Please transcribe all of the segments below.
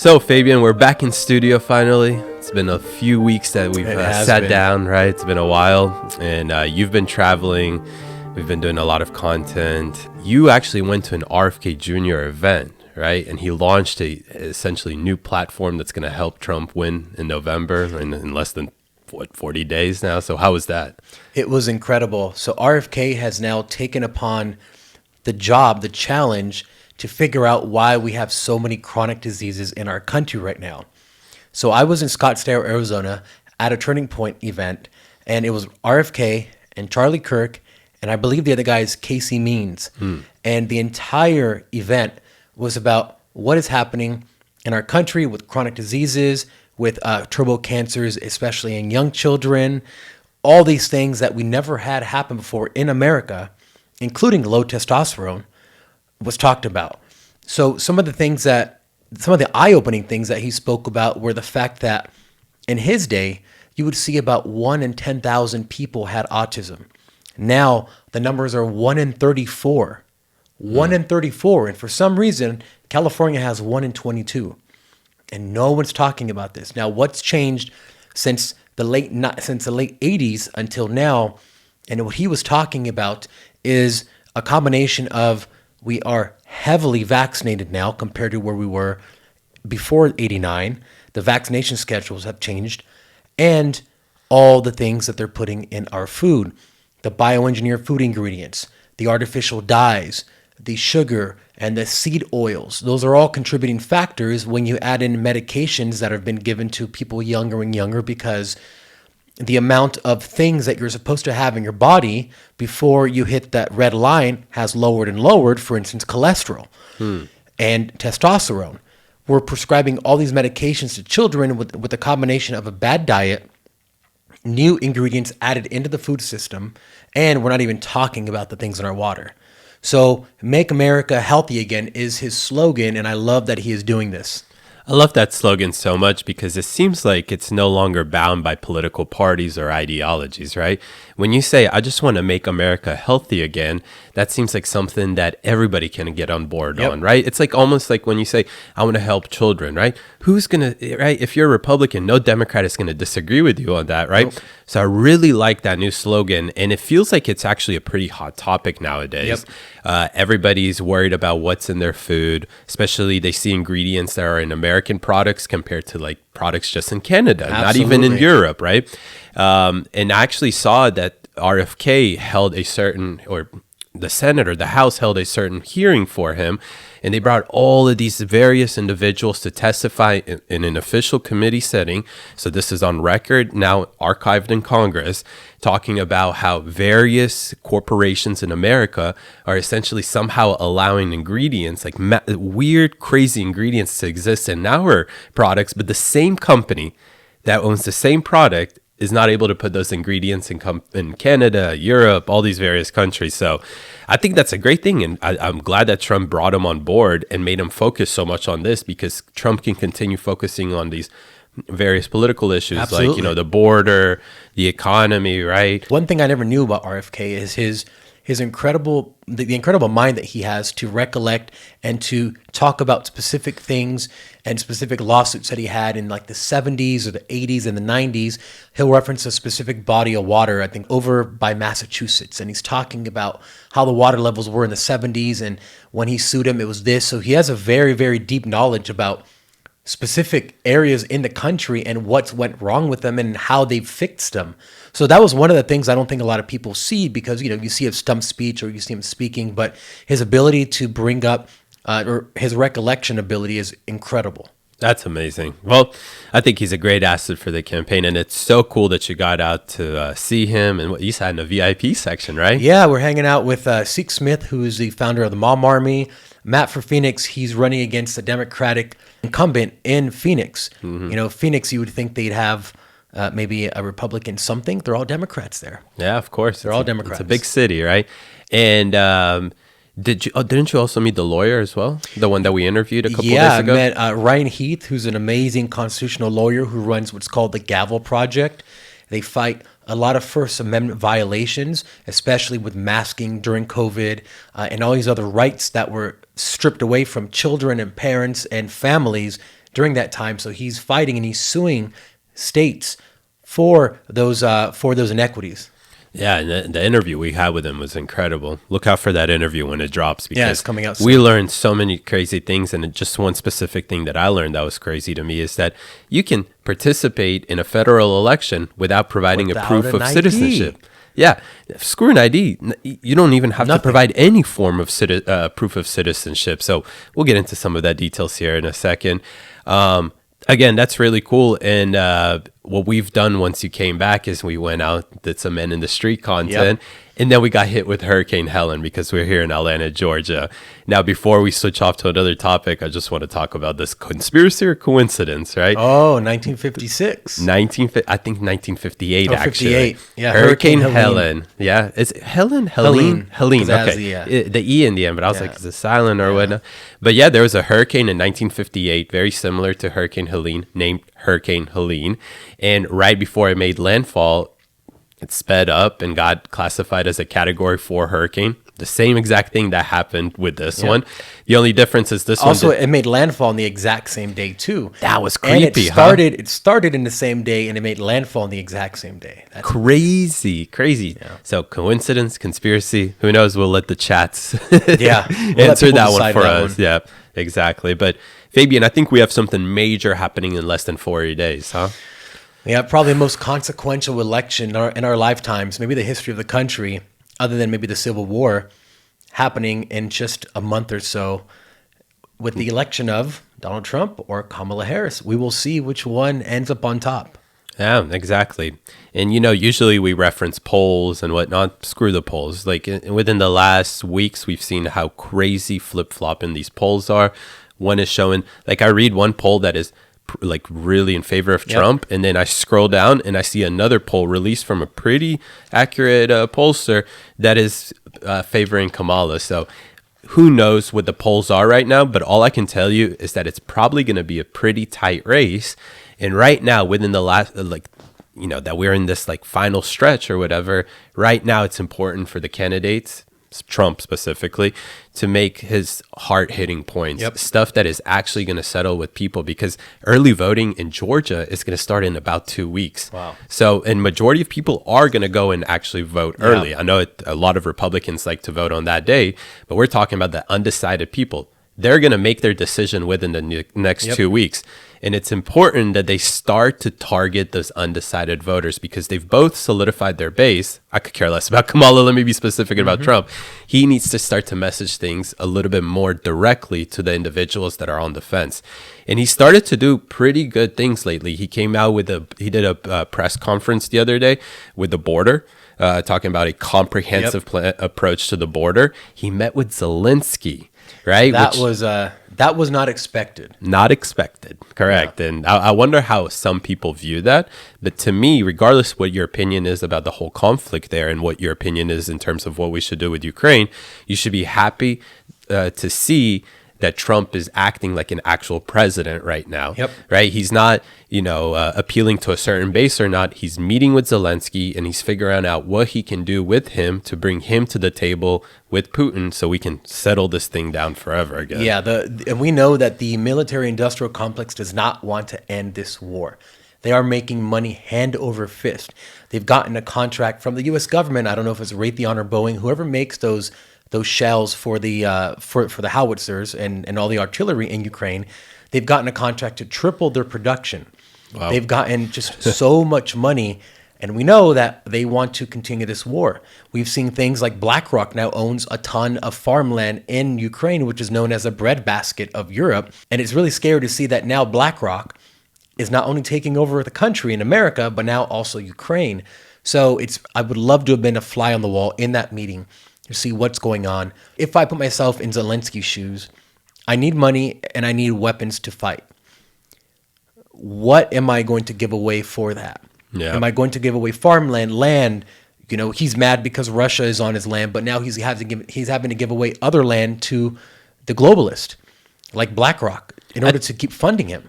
So, Fabian, we're back in studio finally. It's been a few weeks that we've sat down, right? It's been a while, and you've been traveling. We've been doing a lot of content. You actually went to an RFK Jr. event, right? And he launched a essentially new platform that's going to help Trump win in November in less than 40 days now. So how was that? It was incredible. So RFK has now taken upon the challenge to figure out why we have so many chronic diseases in our country right now. So I was in Scottsdale, Arizona at a Turning Point event, and it was RFK and Charlie Kirk, and I believe the other guy is Casey Means. And the entire event was about what is happening in our country with chronic diseases, with turbo cancers, especially in young children, all these things that we never had happen before in America, including low testosterone, was talked about. So some of the eye-opening things that he spoke about were the fact that in his day, you would see about 1 in 10,000 people had autism. Now the numbers are 1 in 34. 1 in 34. And for some reason, California has 1 in 22. And no one's talking about this. Now, what's changed since the late 80s until now, and what he was talking about is a combination of we are heavily vaccinated now compared to where we were before 89. The vaccination schedules have changed, and all the things that they're putting in our food, the bioengineered food ingredients, the artificial dyes, the sugar, and the seed oils. Those are all contributing factors when you add in medications that have been given to people younger and younger, because the amount of things that you're supposed to have in your body before you hit that red line has lowered and lowered, for instance, cholesterol and testosterone. We're prescribing all these medications to children with a combination of a bad diet, new ingredients added into the food system, and we're not even talking about the things in our water. So Make America Healthy Again is his slogan, and I love that he is doing this. I love that slogan so much because it seems like it's no longer bound by political parties or ideologies, right? When you say, I just want to make America healthy again, that seems like something that everybody can get on board on, right? It's like almost like when you say, I want to help children, right? Who's going to, right? If you're a Republican, no Democrat is going to disagree with you on that, right? Nope. So I really like that new slogan, and it feels like it's actually a pretty hot topic nowadays. Everybody's worried about what's in their food, especially they see ingredients that are in American products compared to like products just in Canada, not even in Europe, right? And I actually saw that RFK held a certain, or the House held a certain hearing for him, and they brought all of these various individuals to testify in an official committee setting. So this is on record, now archived in Congress, talking about how various corporations in America are essentially somehow allowing ingredients, like weird, crazy ingredients to exist in our products, but the same company that owns the same product is not able to put those ingredients in Canada, Europe, all these various countries. So I think that's a great thing. And I'm glad that Trump brought him on board and made him focus so much on this, because Trump can continue focusing on these various political issues. Absolutely. Like, the border, the economy, right? One thing I never knew about RFK is his incredible, the incredible mind that he has to recollect and to talk about specific things and specific lawsuits that he had in like the 70s or the 80s and the 90s. He'll reference a specific body of water, I think over by Massachusetts. And he's talking about how the water levels were in the 70s. And when he sued him, it was this. So he has a very, very deep knowledge about specific areas in the country and what's went wrong with them and how they've fixed them. So that was one of the things I don't think a lot of people see, because, you see a stump speech or you see him speaking, but his ability to bring up or his recollection ability is incredible. That's amazing. Well, I think he's a great asset for the campaign, and it's so cool that you got out to see him. And what you sat in the VIP section, right? Yeah, we're hanging out with Seek Smith, who is the founder of the Mom Army. Matt for Phoenix, he's running against the Democratic incumbent in Phoenix. Phoenix, you would think they'd have maybe a Republican something. They're all Democrats there. Yeah, of course. They're all Democrats. It's a big city, right? And didn't you also meet the lawyer as well? The one that we interviewed a couple days ago? Yeah, I met Ryan Heath, who's an amazing constitutional lawyer who runs what's called the Gavel Project. They fight a lot of First Amendment violations, especially with masking during COVID and all these other rights that were stripped away from children and parents and families during that time. So he's fighting and he's suing states for those inequities. Yeah, and the interview we had with him was incredible. Look out for that interview when it drops, because it's coming out we soon. learned so many crazy things. And just one specific thing that I learned that was crazy to me is that you can participate in a federal election without providing a proof of ID. citizenship. Yeah, screw an ID. You don't even have to provide any form of proof of citizenship. So we'll get into some of that details here in a second. Again, that's really cool. And what we've done once you came back is we went out, did some Men in the Street content, and then we got hit with Hurricane Helen because we're here in Atlanta, Georgia. Now, before we switch off to another topic, I just want to talk about this conspiracy or coincidence, right? Oh, 1956. I think 1958, actually. 58. Yeah, Hurricane Helen. Yeah. Is it Helene. Okay. The E in the end, but I was like, is it silent or whatnot? But yeah, there was a hurricane in 1958, very similar to Hurricane Helene, named Hurricane Helene. And right before it made landfall, it sped up and got classified as a Category 4 hurricane. The same exact thing that happened with this one. The only difference is this also, one. it made landfall on the exact same day, too. That was creepy, and it started in the same day, and it made landfall on the exact same day. That's crazy. Yeah. So coincidence, conspiracy, who knows? We'll let the chats we'll answer that one for us. Yeah, exactly. But Fabian, I think we have something major happening in less than 40 days, huh? Yeah, probably the most consequential election in our lifetimes, maybe the history of the country, other than maybe the Civil War, happening in just a month or so with the election of Donald Trump or Kamala Harris. We will see which one ends up on top. Yeah, exactly. And, usually we reference polls and whatnot. Screw the polls. Like within the last weeks, we've seen how crazy flip-flopping these polls are. One is showing, like I read one poll that is like really in favor of Trump, and then I scroll down and I see another poll released from a pretty accurate pollster that is favoring Kamala. So who knows what the polls are right now, but all I can tell you is that it's probably going to be a pretty tight race. And right now, within the last that we're in this like final stretch or whatever, right now it's important for the candidates, Trump specifically, to make his hard-hitting points, stuff that is actually going to settle with people, because early voting in Georgia is going to start in about 2 weeks. Wow. So, and majority of people are going to go and actually vote early. I know a lot of Republicans like to vote on that day, but we're talking about the undecided people. They're going to make their decision within the next 2 weeks. And it's important that they start to target those undecided voters, because they've both solidified their base. I could care less about Kamala. Let me be specific about Trump. He needs to start to message things a little bit more directly to the individuals that are on the fence. And he started to do pretty good things lately. He came out he did a press conference the other day with the border, talking about a comprehensive approach to the border. He met with Zelensky. Right. That was not expected. Not expected. Correct. Yeah. And I wonder how some people view that. But to me, regardless what your opinion is about the whole conflict there and what your opinion is in terms of what we should do with Ukraine, you should be happy to see that Trump is acting like an actual president right now. Right. He's not, appealing to a certain base or not. He's meeting with Zelensky and he's figuring out what he can do with him to bring him to the table with Putin so we can settle this thing down forever again. Yeah. And we know that the military industrial complex does not want to end this war. They are making money hand over fist. They've gotten a contract from the U.S. government. I don't know if it's Raytheon or Boeing, whoever makes those shells for the howitzers and all the artillery in Ukraine. They've gotten a contract to triple their production. Wow. They've gotten just so much money, and we know that they want to continue this war. We've seen things like BlackRock now owns a ton of farmland in Ukraine, which is known as a breadbasket of Europe. And it's really scary to see that now BlackRock is not only taking over the country in America, but now also Ukraine. So I would love to have been a fly on the wall in that meeting to see what's going on. If I put myself in Zelensky's shoes, I need money and I need weapons to fight. What am I going to give away for that? Yeah. Am I going to give away farmland, land? He's mad because Russia is on his land, but now he's having to give away other land to the globalist, like BlackRock, in order to keep funding him.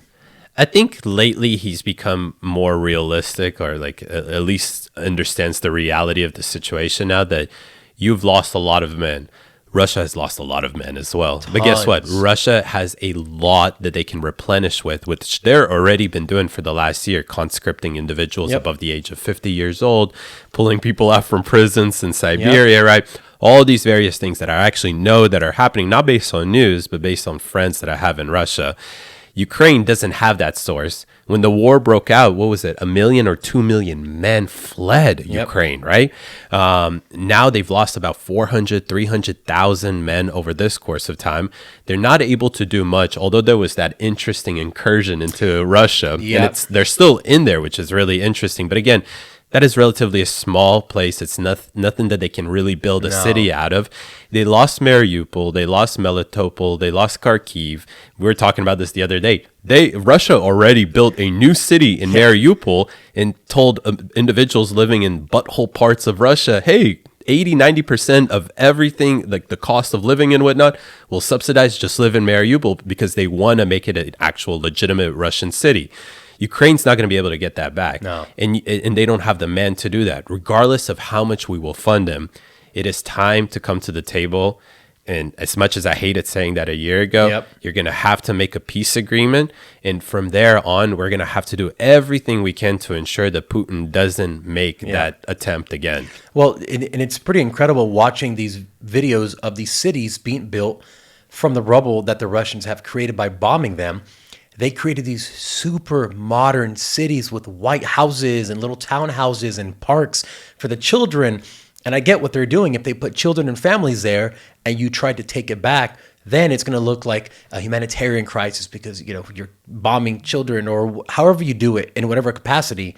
I think lately he's become more realistic, or like at least understands the reality of the situation now that you've lost a lot of men. Russia has lost a lot of men as well. But guess what? Tons. Russia has a lot that they can replenish with, which they're already been doing for the last year, conscripting individuals Yep. above the age of 50 years old, pulling people out from prisons in Siberia, right? All these various things that I actually know that are happening, not based on news, but based on friends that I have in Russia. Ukraine doesn't have that source. When the war broke out, what was it? 1 million or 2 million men fled Ukraine, right? Now they've lost about 400, 300,000 men over this course of time. They're not able to do much, although there was that interesting incursion into Russia. Yep. And they're still in there, which is really interesting. But again, that is relatively a small place. It's nothing that they can really build a city out of. They lost Mariupol, they lost Melitopol, they lost Kharkiv. We were talking about this the other day. Russia already built a new city in Mariupol and told individuals living in butthole parts of Russia, hey, 80-90% of everything, like the cost of living and whatnot, will subsidize, just live in Mariupol, because they want to make it an actual legitimate Russian city. Ukraine's not going to be able to get that back. No. And they don't have the men to do that. Regardless of how much we will fund them, it is time to come to the table. And as much as I hated saying that a year ago, you're going to have to make a peace agreement. And from there on, we're going to have to do everything we can to ensure that Putin doesn't make that attempt again. Well, and it's pretty incredible watching these videos of these cities being built from the rubble that the Russians have created by bombing them. They created these super modern cities with white houses and little townhouses and parks for the children. And I get what they're doing. If they put children and families there and you tried to take it back, then it's going to look like a humanitarian crisis because, you know, you're bombing children or however you do it in whatever capacity.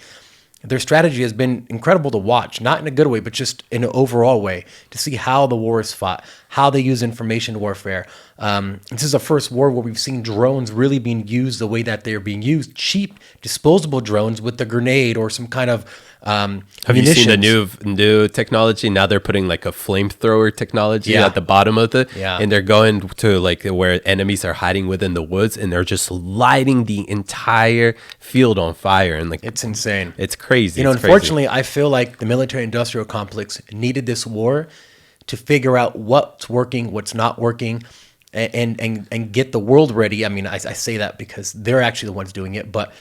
Their strategy has been incredible to watch, not in a good way, but just in an overall way, to see how the war is fought, how they use information warfare. This is the first war where we've seen drones really being used the way that they're being used, cheap, disposable drones with the grenade or some kind of Have you seen the new technology? Now they're putting like a flamethrower technology at the bottom of it. Yeah. And they're going to like where enemies are hiding within the woods and they're just lighting the entire field on fire. And like, it's insane. It's crazy. You know, It's unfortunately, I feel like the military-industrial complex needed this war to figure out what's working, what's not working, and get the world ready. I mean, I say that because they're actually the ones doing it, but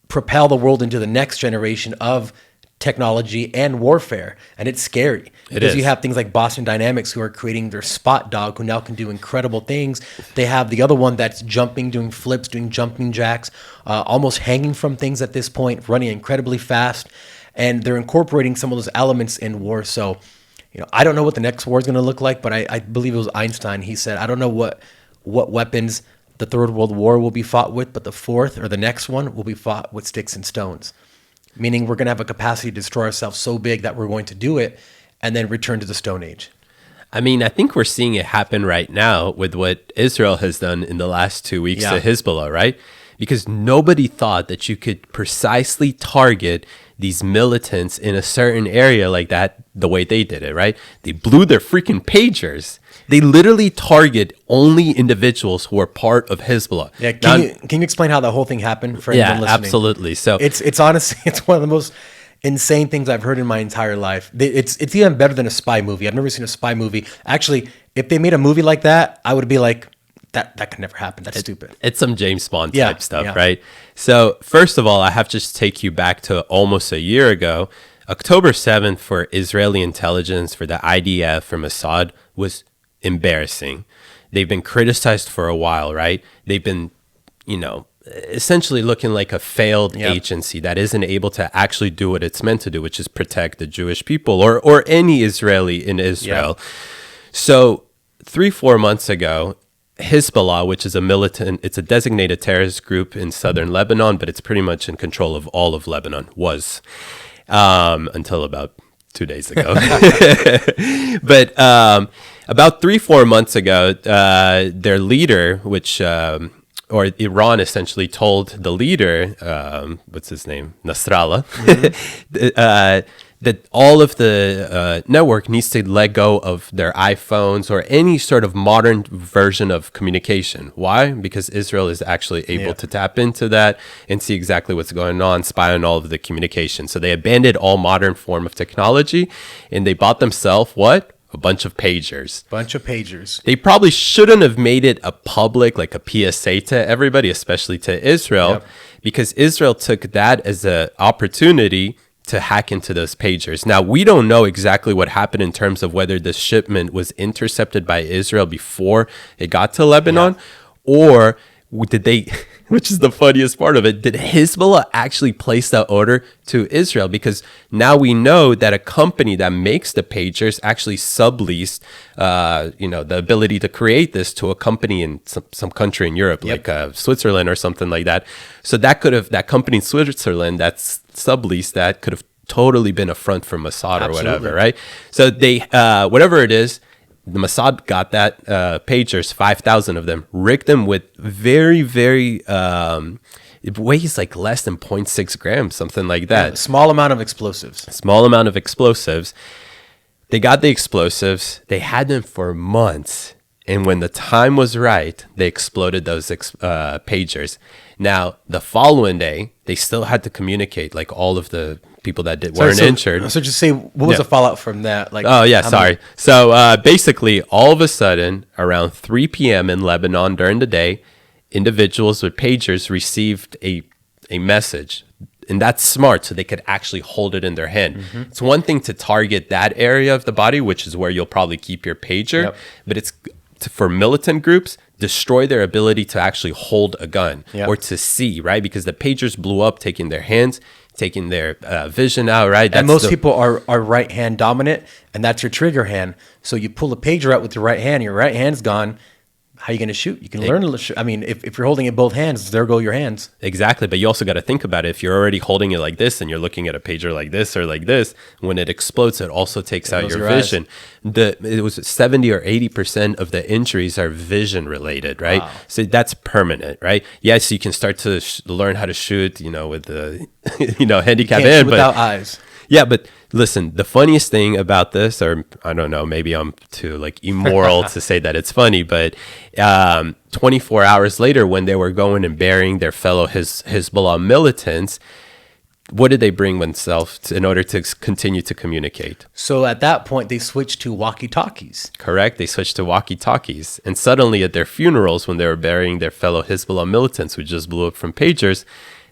propel the world into the next generation of technology and warfare. And it's scary because you have things like Boston Dynamics who are creating their Spot Dog, who now can do incredible things. They have the other one that's jumping, doing flips, doing jumping jacks, almost hanging from things at this point, running incredibly fast. And they're incorporating some of those elements in war. So, you know, I don't know what the next war is going to look like, but I believe it was Einstein. He said, I don't know what weapons the Third World War will be fought with, but the fourth or the next one will be fought with sticks and stones. Meaning we're going to have a capacity to destroy ourselves so big that we're going to do it and then return to the Stone Age. I mean, I think we're seeing it happen right now with what Israel has done in the last 2 weeks to Hezbollah, right? Because nobody thought that you could precisely target these militants in a certain area like that the way they did it, right? They blew their freaking pagers. They literally target only individuals who are part of Hezbollah. Yeah, can you explain how the whole thing happened for anyone listening? Absolutely. So it's honestly, it's one of the most insane things I've heard in my entire life. It's even better than a spy movie. I've never seen a spy movie. Actually, if they made a movie like that, I would be like, that could never happen. That's stupid. It's some James Bond type stuff, right? So first of all, I have to just take you back to almost a year ago. October 7th for Israeli intelligence, for the IDF, from Assad was embarrassing. They've been criticized for a while, right? They've been, you know, essentially looking like a failed agency that isn't able to actually do what it's meant to do, which is protect the Jewish people or any Israeli in Israel. So 3-4 months ago, Hezbollah, which is it's a designated terrorist group in southern Lebanon, but it's pretty much in control of all of Lebanon, was until about 2 days ago. But about 3-4 months ago, their leader, or Iran essentially told the leader, what's his name? Nasrallah, that all of the network needs to let go of their iPhones or any sort of modern version of communication. Why? Because Israel is actually able to tap into that and see exactly what's going on, spy on all of the communication. So they abandoned all modern form of technology and they bought themselves what? a bunch of pagers. They probably shouldn't have made it a public, like a PSA to everybody, especially to Israel, because Israel took that as an opportunity to hack into those pagers. Now, we don't know exactly what happened in terms of whether the shipment was intercepted by Israel before it got to Lebanon, or did they, which is the funniest part of it, did Hezbollah actually place that order to Israel? Because now we know that a company that makes the pagers actually subleased, the ability to create this to a company in some country in Europe, like Switzerland or something like that. So that company in Switzerland that's subleased, that could have totally been a front for Mossad or whatever, right? So they, whatever it is, the Mossad got that pagers, 5,000 of them, rigged them with very, very, it weighs like less than 0.6 grams, something like that. Yeah, small amount of explosives. They got the explosives. They had them for months. And when the time was right, they exploded those pagers. Now, the following day, they still had to communicate, like all of the people that weren't injured. So just say, what was the fallout from that? Like, So basically, all of a sudden, around 3 p.m. in Lebanon during the day, individuals with pagers received a message. And that's smart, so they could actually hold it in their hand. It's one thing to target that area of the body, which is where you'll probably keep your pager, but it's for militant groups, destroy their ability to actually hold a gun or to see, right? Because the pagers blew up, taking their hands, taking their vision out, right? And most people are right hand dominant, and that's your trigger hand. So you pull a pager out with your right hand hand's gone. How are you going to shoot? You can learn to shoot. I mean, if you're holding it both hands, there go your hands. Exactly. But you also got to think about it. If you're already holding it like this and you're looking at a pager like this or like this, when it explodes, it also takes out your vision. It was 70 or 80% of the injuries are vision related, right? Wow. So that's permanent, right? Yes, you can start to learn how to shoot, with the, handicap hand. Without eyes. Yeah, but listen, the funniest thing about this, or I don't know, maybe I'm too immoral to say that it's funny, but 24 hours later, when they were going and burying their fellow Hezbollah militants, what did they bring themselves in order to continue to communicate? So at that point, they switched to walkie-talkies. Correct. They switched to walkie-talkies. And suddenly at their funerals, when they were burying their fellow Hezbollah militants who just blew up from pagers,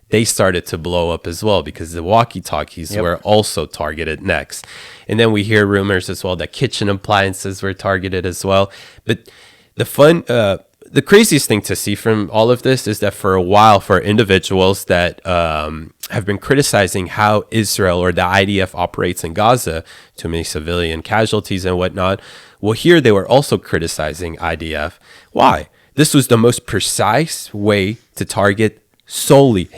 they started to blow up as well because the walkie-talkies were also targeted next. And then we hear rumors as well that kitchen appliances were targeted as well. But the craziest thing to see from all of this is that for a while, for individuals that have been criticizing how Israel or the IDF operates in Gaza, too many civilian casualties and whatnot, well, here they were also criticizing IDF. Why? This was the most precise way to target solely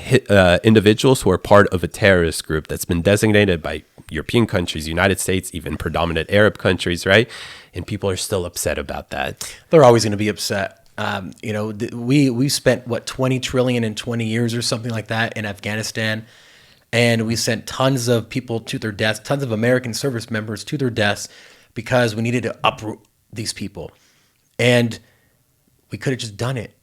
individuals who are part of a terrorist group that's been designated by European countries, United States, even predominant Arab countries, right? And people are still upset about that. They're always going to be upset. We spent 20 trillion in 20 years or something like that in Afghanistan, and we sent tons of people to their deaths, tons of American service members to their deaths because we needed to uproot these people, and we could have just done it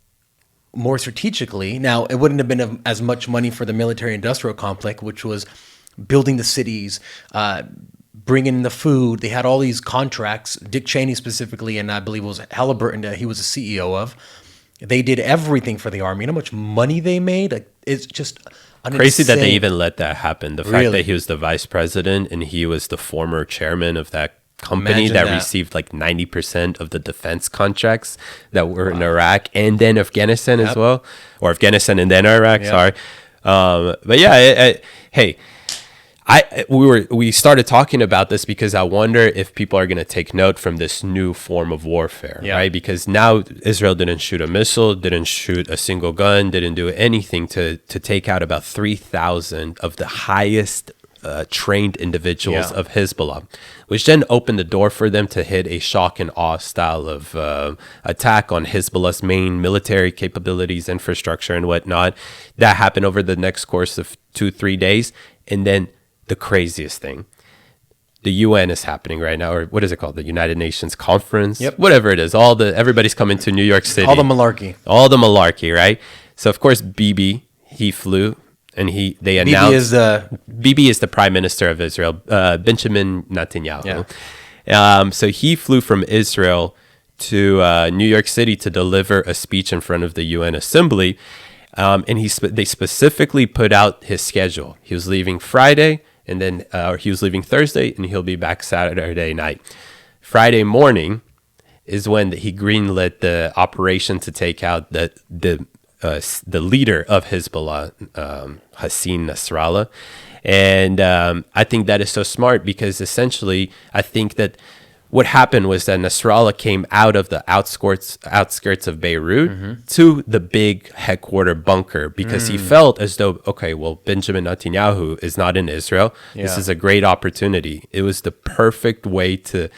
more strategically. Now, it wouldn't have been as much money for the military-industrial complex, which was building the cities, bringing in the food. They had all these contracts, Dick Cheney specifically, and I believe it was Halliburton that he was the CEO of. They did everything for the army. You know how much money they made? It's just crazy that they even let that happen. The fact that he was the vice president and he was the former chairman of that company that received 90% of the defense contracts that were in Iraq and then Afghanistan as well, or Afghanistan and then Iraq. Sorry, but yeah, hey, we started talking about this because I wonder if people are going to take note from this new form of warfare, right? Because now Israel didn't shoot a missile, didn't shoot a single gun, didn't do anything to take out about 3,000 of the highest trained individuals of Hezbollah, which then opened the door for them to hit a shock and awe style of attack on Hezbollah's main military capabilities, infrastructure, and whatnot. That happened over the next course of 2-3 days. And then the craziest thing, the UN is happening right now, or what is it called? The United Nations Conference, whatever it is. Everybody's coming to New York City. All the malarkey, right? So of course, Bibi, he flew. And they announced Bibi is the prime minister of Israel, Benjamin Netanyahu. So he flew from Israel to New York City to deliver a speech in front of the UN Assembly. And they specifically put out his schedule. He was leaving Friday, and then he was leaving Thursday, and he'll be back Saturday night. Friday morning is when he greenlit the operation to take out the leader of Hezbollah, Hassan Nasrallah. And I think that is so smart because essentially I think that what happened was that Nasrallah came out of the outskirts of Beirut to the big headquarter bunker because he felt as though, okay, well, Benjamin Netanyahu is not in Israel. Yeah. This is a great opportunity. It was the perfect way to,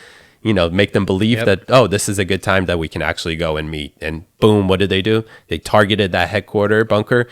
make them believe that, oh, this is a good time that we can actually go and meet. And boom, what did they do? They targeted that headquarter bunker.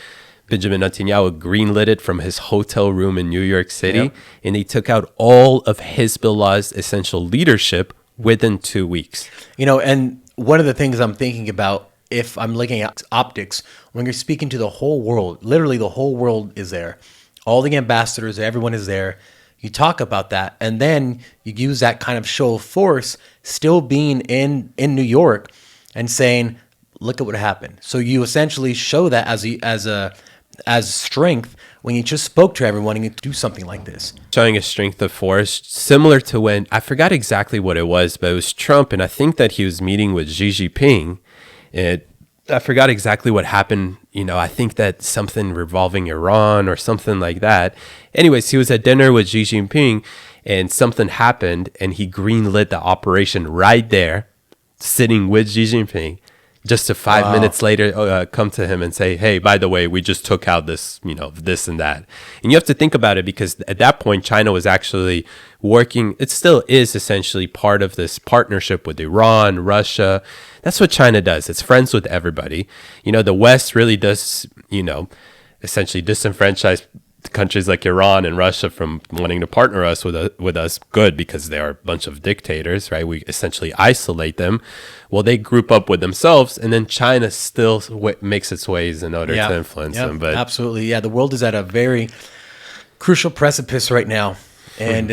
Benjamin Netanyahu greenlit it from his hotel room in New York City, and they took out all of Hezbollah's essential leadership within 2 weeks. And one of the things I'm thinking about, if I'm looking at optics, when you're speaking to the whole world, literally the whole world is there. All the ambassadors, everyone is there. You talk about that, and then you use that kind of show of force, still being in New York, and saying, "Look at what happened." So you essentially show that as strength when you just spoke to everyone and you do something like this. Showing a strength of force, similar to when, I forgot exactly what it was, but it was Trump, and I think that he was meeting with Xi Jinping. I forgot exactly what happened. I think that something revolving Iran or something like that. Anyways, he was at dinner with Xi Jinping, and something happened, and he greenlit the operation right there, sitting with Xi Jinping. Just to 5 minutes later come to him and say, hey, by the way, we just took out this, this and that. And you have to think about it because at that point, China was actually working. It still is essentially part of this partnership with Iran, Russia. That's what China does. It's friends with everybody. The West really does, essentially disenfranchise countries like Iran and Russia from wanting to partner us with us. Good, because they are a bunch of dictators, right? We essentially isolate them. Well, they group up with themselves, and then China still makes its ways in order to influence them. But absolutely, the world is at a very crucial precipice right now, and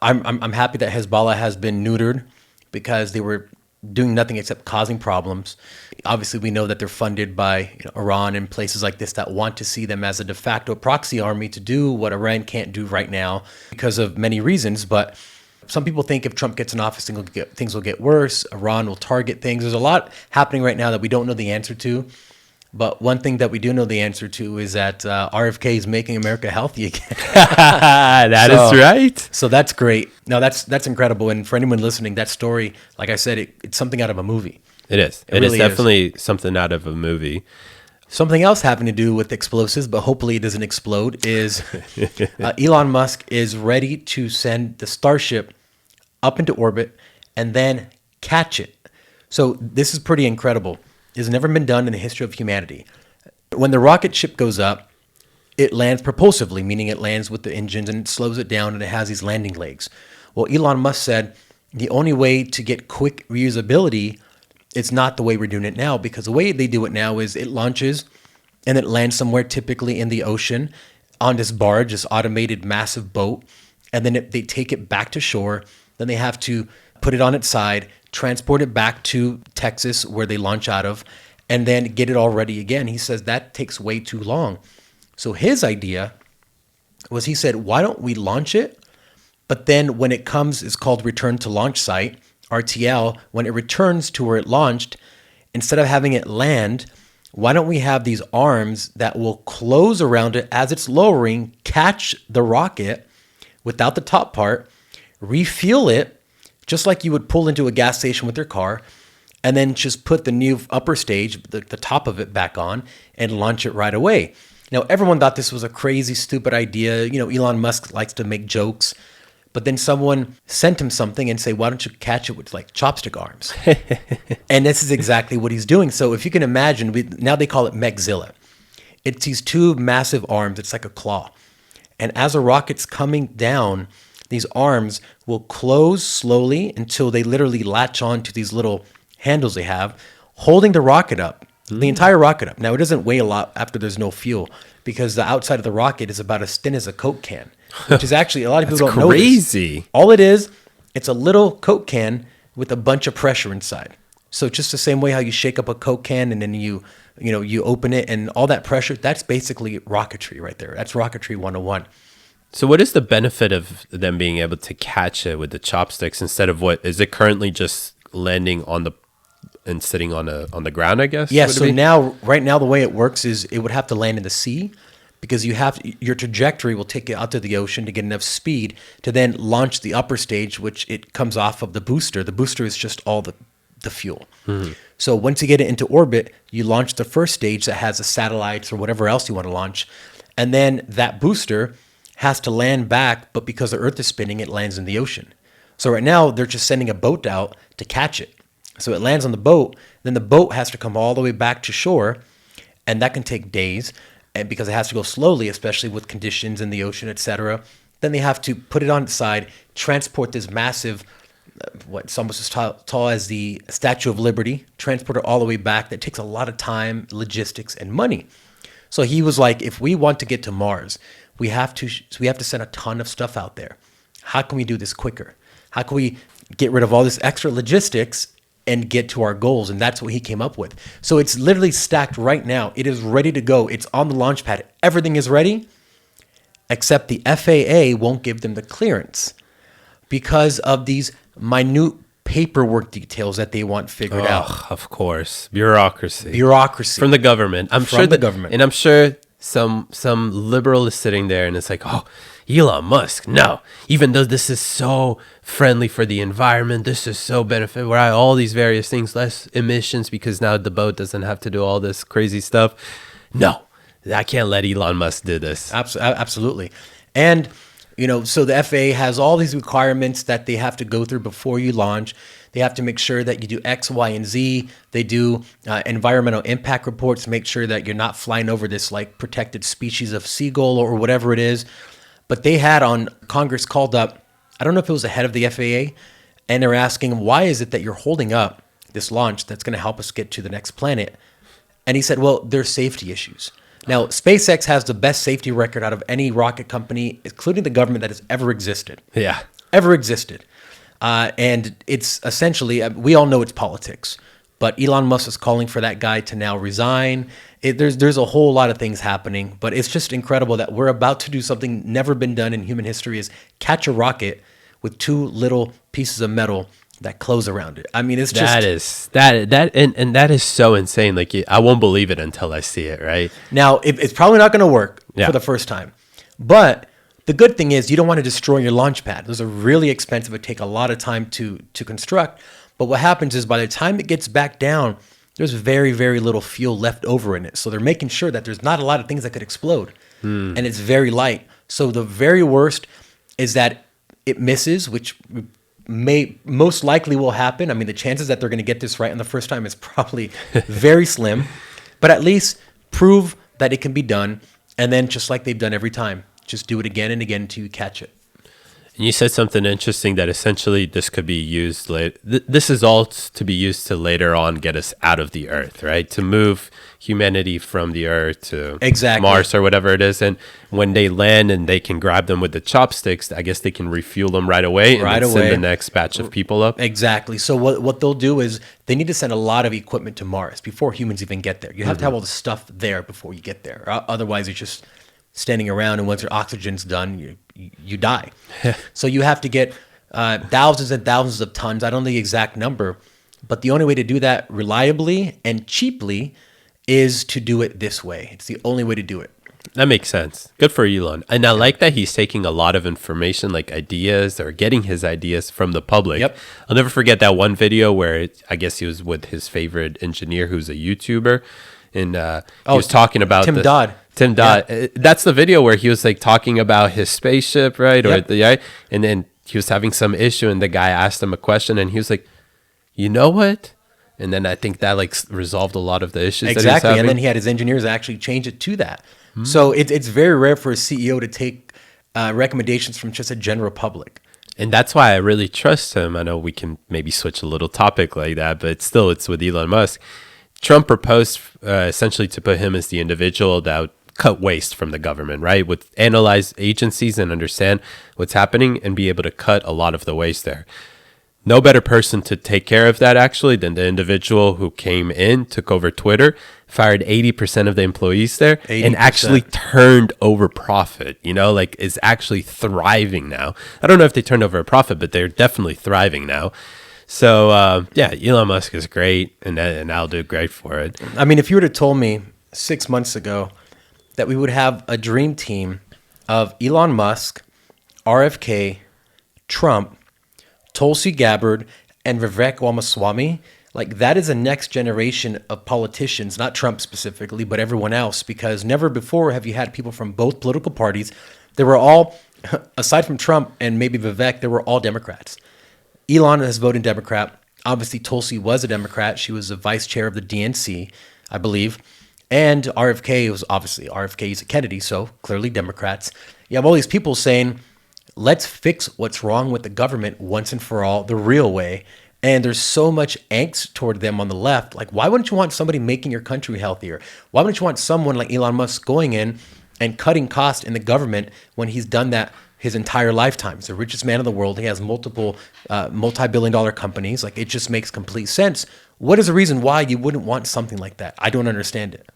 I'm happy that Hezbollah has been neutered because they were doing nothing except causing problems. Obviously, we know that they're funded by Iran and places like this that want to see them as a de facto proxy army to do what Iran can't do right now because of many reasons. But some people think if Trump gets in office, things will get worse. Iran will target things. There's a lot happening right now that we don't know the answer to. But one thing that we do know the answer to is that RFK is making America healthy again. That is right. So that's great. No, that's incredible. And for anyone listening, that story, like I said, it's something out of a movie. It is. It really is definitely something out of a movie. Something else having to do with explosives, but hopefully it doesn't explode, is Elon Musk is ready to send the Starship up into orbit and then catch it. So this is pretty incredible. It's never been done in the history of humanity. When the rocket ship goes up, it lands propulsively, meaning it lands with the engines and it slows it down and it has these landing legs. Well, Elon Musk said the only way to get quick reusability is not the way we're doing it now, because the way they do it now is it launches and it lands somewhere, typically in the ocean, on this barge, this automated massive boat, and then they take it back to shore. Then they have to put it on its side, transport it back to Texas where they launch out of, and then get it all ready again. He says that takes way too long. So his idea was, he said, why don't we launch it? But then when it comes, it's called return to launch site, RTL. When it returns to where it launched, instead of having it land, why don't we have these arms that will close around it as it's lowering, catch the rocket without the top part, refuel it, just like you would pull into a gas station with your car, and then just put the new upper stage, the top of it, back on and launch it right away. Now, everyone thought this was a crazy, stupid idea. Elon Musk likes to make jokes, but then someone sent him something and say, why don't you catch it with like chopstick arms? And this is exactly what he's doing. So if you can imagine, now they call it Mechzilla. It's these two massive arms. It's like a claw. And as a rocket's coming down, these arms will close slowly until they literally latch on to these little handles they have, holding the rocket up, the entire rocket up. Now, it doesn't weigh a lot after there's no fuel, because the outside of the rocket is about as thin as a Coke can, which is actually, a lot of people don't know this. Crazy. All it is It's a little Coke can with a bunch of pressure inside. So just the same way how you shake up a Coke can and then you open it and all that pressure, that's basically rocketry right there. That's rocketry 101. So what is the benefit of them being able to catch it with the chopsticks instead of what is it currently just landing on the and sitting on the ground, I guess? Yeah, so right now the way it works is it would have to land in the sea because your trajectory will take it out to the ocean to get enough speed to then launch the upper stage, which it comes off of the booster. The booster is just all the fuel. Mm-hmm. So once you get it into orbit, you launch the first stage that has the satellites or whatever else you want to launch. And then that booster has to land back, but because the Earth is spinning, it lands in the ocean. So right now, they're just sending a boat out to catch it. So it lands on the boat, then the boat has to come all the way back to shore, and that can take days, and because it has to go slowly, especially with conditions in the ocean, etc. Then they have to put it on its side, transport this massive, what's almost as tall as the Statue of Liberty, transport it all the way back. That takes a lot of time, logistics, and money. So he was like, if we want to get to Mars, we have to send a ton of stuff out there. How can we do this quicker? How can we get rid of all this extra logistics and get to our goals? And that's what he came up with. So it's literally stacked right now. It is ready to go. It's on the launch pad. Everything is ready, except the FAA won't give them the clearance because of these minute paperwork details that they want figured out. Of course. Bureaucracy. From the government. I'm sure some liberal is sitting there and it's like, oh, Elon Musk, no. Even though this is so friendly for the environment, this is so beneficial, right? All these various things, less emissions because now the boat doesn't have to do all this crazy stuff. No, I can't let Elon Musk do this. Absolutely. And, so the FAA has all these requirements that they have to go through before you launch. They have to make sure that you do X, Y, and Z. They do environmental impact reports to make sure that you're not flying over this like protected species of seagull or whatever it is. But they had Congress called up, I don't know if it was the head of the FAA, and they're asking, why is it that you're holding up this launch that's going to help us get to the next planet? And he said, well, there's safety issues. Now, SpaceX has the best safety record out of any rocket company, including the government, that has ever existed. Yeah. Ever existed. And it's essentially, we all know it's politics, but Elon Musk is calling for that guy to now resign. There's a whole lot of things happening, but it's just incredible that we're about to do something never been done in human history, is catch a rocket with two little pieces of metal that close around it. I mean, it's just that is so insane. Like, I won't believe it until I see it. Right now, it's probably not going to work for the first time, but the good thing is you don't want to destroy your launch pad. Those are really expensive. It take a lot of time to construct. But what happens is by the time it gets back down, there's very, very little fuel left over in it. So they're making sure that there's not a lot of things that could explode. And it's very light. So the very worst is that it misses, which most likely will happen. I mean, the chances that they're going to get this right on the first time is probably very slim. But at least prove that it can be done. And then just like they've done every time, just do it again and again until you catch it. And you said something interesting that essentially this could be used later. This is all to be used to later on get us out of the Earth, right? To move humanity from the Earth to Mars or whatever it is. And when they land and they can grab them with the chopsticks, I guess they can refuel them right away and send the next batch of people up. Exactly. So what they'll do is they need to send a lot of equipment to Mars before humans even get there. You have to have all the stuff there before you get there. Otherwise, it's just standing around, and once your oxygen's done, you die. So you have to get thousands and thousands of tons. I don't know the exact number, but the only way to do that reliably and cheaply is to do it this way. It's the only way to do it. That makes sense. Good for Elon. And I like that he's taking a lot of information, like ideas, or getting his ideas from the public. Yep. I'll never forget that one video where I guess he was with his favorite engineer who's a YouTuber. And he was talking about Tim Dodd. Yeah. That's the video where he was like talking about his spaceship, right? Yep. And then he was having some issue and the guy asked him a question and he was like, you know what? And then I think that like resolved a lot of the issues. Exactly. That he was having. And then he had his engineers actually change it to that. So it's very rare for a CEO to take recommendations from just a general public. And that's why I really trust him. I know we can maybe switch a little topic like that, but still it's with Elon Musk. Trump proposed essentially to put him as the individual that would cut waste from the government, right? With analyze agencies and understand what's happening and be able to cut a lot of the waste there. No better person to take care of that actually than the individual who came in, took over Twitter, fired 80% of the employees there, 80%. And actually turned over profit, like is actually thriving now. I don't know if they turned over a profit, but they're definitely thriving now. So, Elon Musk is great, and I'll do great for it. I mean, if you would have told me 6 months ago that we would have a dream team of Elon Musk, RFK, Trump, Tulsi Gabbard, and Vivek Ramaswamy, like that is a next generation of politicians, not Trump specifically, but everyone else, because never before have you had people from both political parties. They were all, aside from Trump and maybe Vivek, they were all Democrats. Elon has voted Democrat. Obviously, Tulsi was a Democrat. She was the vice chair of the DNC, I believe. And RFK was obviously, RFK is a Kennedy, so clearly Democrats. You have all these people saying, let's fix what's wrong with the government once and for all, the real way. And there's so much angst toward them on the left. Like, why wouldn't you want somebody making your country healthier? Why wouldn't you want someone like Elon Musk going in and cutting costs in the government when he's done that his entire lifetime? He's the richest man in the world. He has multiple multi-billion-dollar companies. Like, it just makes complete sense. What is the reason why you wouldn't want something like that? I don't understand it.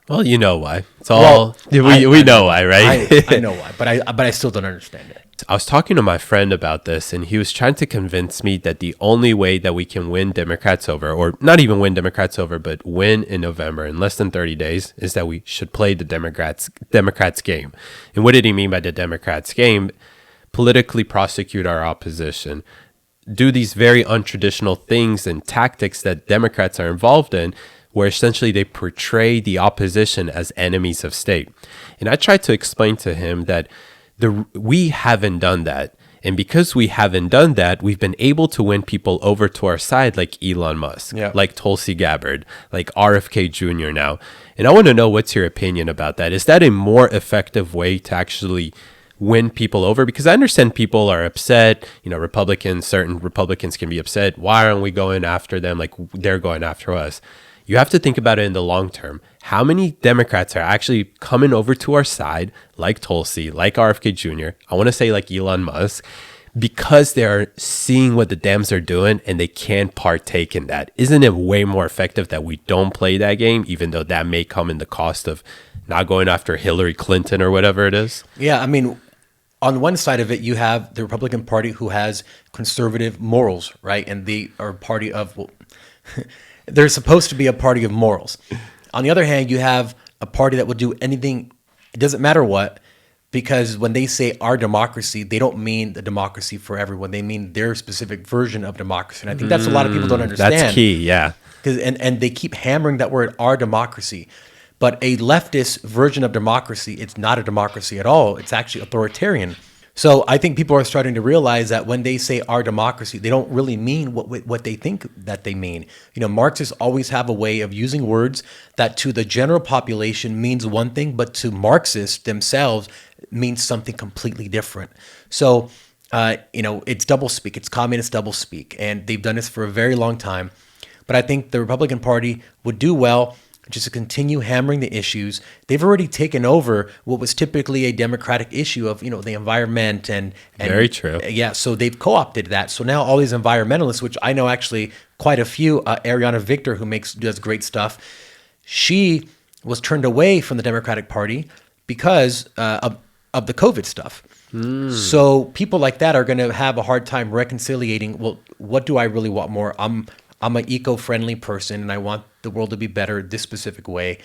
Well, you know why. It's all we know why, right? I know why, but I still don't understand it. I was talking to my friend about this, and he was trying to convince me that the only way that we can win Democrats over, or not even win Democrats over, but win in November in less than 30 days, is that we should play the Democrats game. And what did he mean by the Democrats game? Politically prosecute our opposition, do these very untraditional things and tactics that Democrats are involved in, where essentially they portray the opposition as enemies of state. And I tried to explain to him that we haven't done that. And because we haven't done that, we've been able to win people over to our side like Elon Musk, like Tulsi Gabbard, like RFK Jr. now. And I want to know what's your opinion about that. Is that a more effective way to actually win people over? Because I understand people are upset, certain Republicans can be upset. Why aren't we going after them like they're going after us? You have to think about it in the long term. How many Democrats are actually coming over to our side, like Tulsi, like RFK Jr., I want to say like Elon Musk, because they're seeing what the Dems are doing and they can't partake in that? Isn't it way more effective that we don't play that game, even though that may come in the cost of not going after Hillary Clinton or whatever it is? Yeah, I mean, on one side of it, you have the Republican Party who has conservative morals, right? And they are a party of... They're supposed to be a party of morals. On the other hand, you have a party that will do anything, it doesn't matter what, because when they say our democracy, they don't mean the democracy for everyone. They mean their specific version of democracy. And I think that's a lot of people don't understand. That's key, yeah. And they keep hammering that word, our democracy. But a leftist version of democracy, it's not a democracy at all. It's actually authoritarian. So I think people are starting to realize that when they say our democracy, they don't really mean what they think that they mean. Marxists always have a way of using words that to the general population means one thing, but to Marxists themselves means something completely different. So, it's doublespeak. It's communist doublespeak. And they've done this for a very long time. But I think the Republican Party would do well just to continue hammering the issues. They've already taken over what was typically a Democratic issue of, the environment and very true. Yeah, so they've co-opted that. So now all these environmentalists, which I know actually quite a few, Ariana Victor, who does great stuff, she was turned away from the Democratic Party because of the COVID stuff. So people like that are going to have a hard time reconciliating, well, what do I really want more? I'm an eco-friendly person and I want the world to be better this specific way.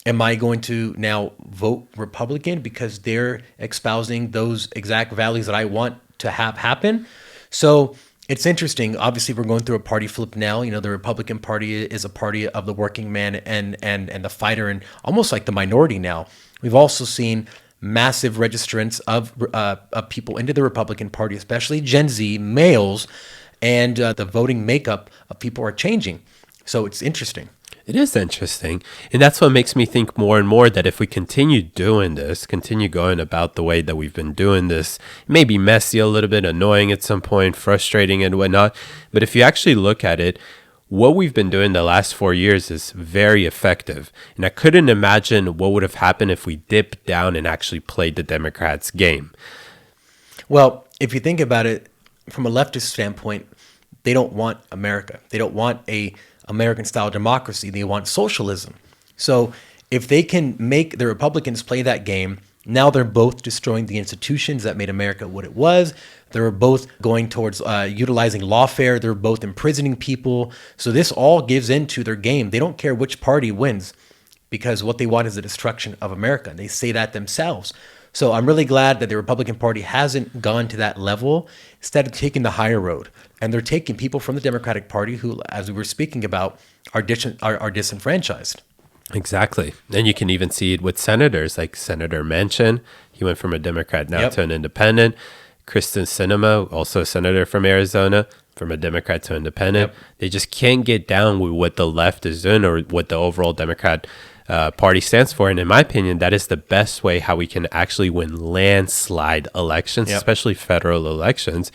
Am I going to now vote Republican because they're espousing those exact values that I want to have happen? So it's interesting. Obviously, we're going through a party flip now. The Republican Party is a party of the working man and the fighter and almost like the minority now. We've also seen massive registrants of people into the Republican Party, especially Gen Z males, and the voting makeup of people are changing. So it's interesting. It is interesting. And that's what makes me think more and more that if we continue doing this, continue going about the way that we've been doing this, it may be messy a little bit, annoying at some point, frustrating and whatnot. But if you actually look at it, what we've been doing the last 4 years is very effective. And I couldn't imagine what would have happened if we dipped down and actually played the Democrats' game. Well, if you think about it from a leftist standpoint, they don't want America. They don't want a American-style democracy. They want socialism. So if they can make the Republicans play that game, now they're both destroying the institutions that made America what it was. They're both going towards utilizing lawfare. They're both imprisoning people. So this all gives into their game. They don't care which party wins because what they want is the destruction of America. And they say that themselves. So I'm really glad that the Republican Party hasn't gone to that level, instead of taking the higher road. And they're taking people from the Democratic Party who, as we were speaking about, are disenfranchised. Exactly. And you can even see it with senators like Senator Manchin. He went from a Democrat now to an independent. Kristen Sinema, also a senator from Arizona, from a Democrat to independent. They just can't get down with what the left is doing or what the overall Democrat party stands for. And in my opinion, that is the best way how we can actually win landslide elections, especially federal elections.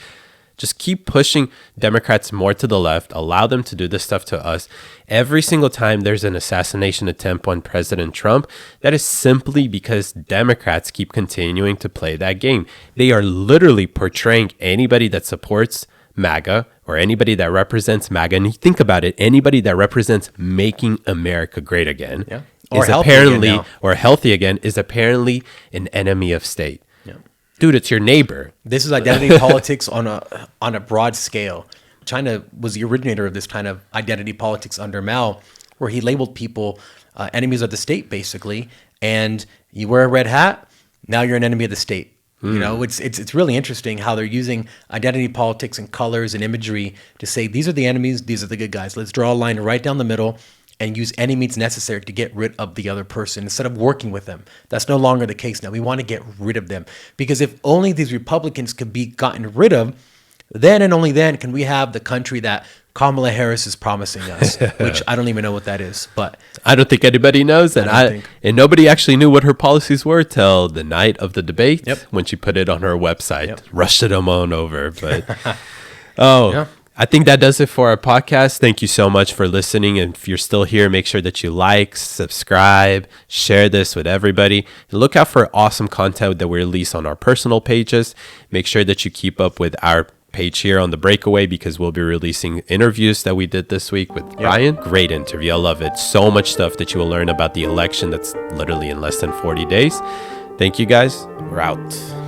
Just keep pushing Democrats more to the left, allow them to do this stuff to us. Every single time there's an assassination attempt on President Trump, that is simply because Democrats keep continuing to play that game. They are literally portraying anybody that supports MAGA or anybody that represents MAGA. And you think about it, anybody that represents making America great again or is healthy apparently, again now. or healthy again, is apparently an enemy of state. Dude, it's your neighbor. This is identity politics on a broad scale. China was the originator of this kind of identity politics under Mao, where he labeled people enemies of the state, basically. And you wear a red hat, now you're an enemy of the state. You know, it's really interesting how they're using identity politics and colors and imagery to say these are the enemies, these are the good guys. Let's draw a line right down the middle and use any means necessary to get rid of the other person instead of working with them. That's no longer the case now. We want to get rid of them. Because if only these Republicans could be gotten rid of, then and only then can we have the country that Kamala Harris is promising us, which I don't even know what that is. But I don't think anybody knows that. And nobody actually knew what her policies were till the night of the debate when she put it on her website. Rushed them on over. But I think that does it for our podcast. Thank you so much for listening. And if you're still here, make sure that you like, subscribe, share this with everybody. And look out for awesome content that we release on our personal pages. Make sure that you keep up with our page here on The Breakaway because we'll be releasing interviews that we did this week with Ryan. Great interview. I love it. So much stuff that you will learn about the election that's literally in less than 40 days. Thank you guys. We're out.